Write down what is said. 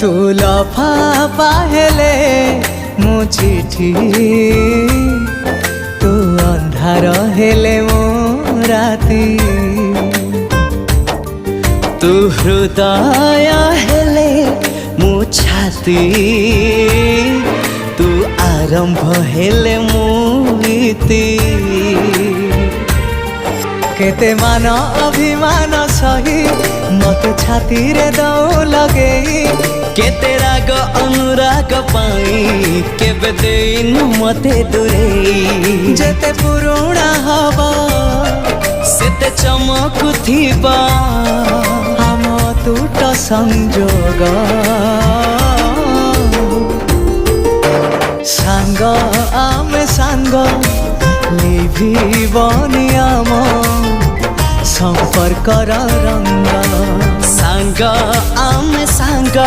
तू लफाफा हेले मो चिठी तू अंधार हेले मो राती तू हृदय हेले मो छाती तू आरंभ हेले मो इति केते मान अभिमान सही मत छाती रे दौ लगे केते राग अनुराग पाई केबे देनु मते दूरे जेते पुरुणा हवा सेते चमकुथिबा हम टूट संजोग सांग आमे सांग लिभिबनि आम संपर्कर रंग सांग आमे सांग।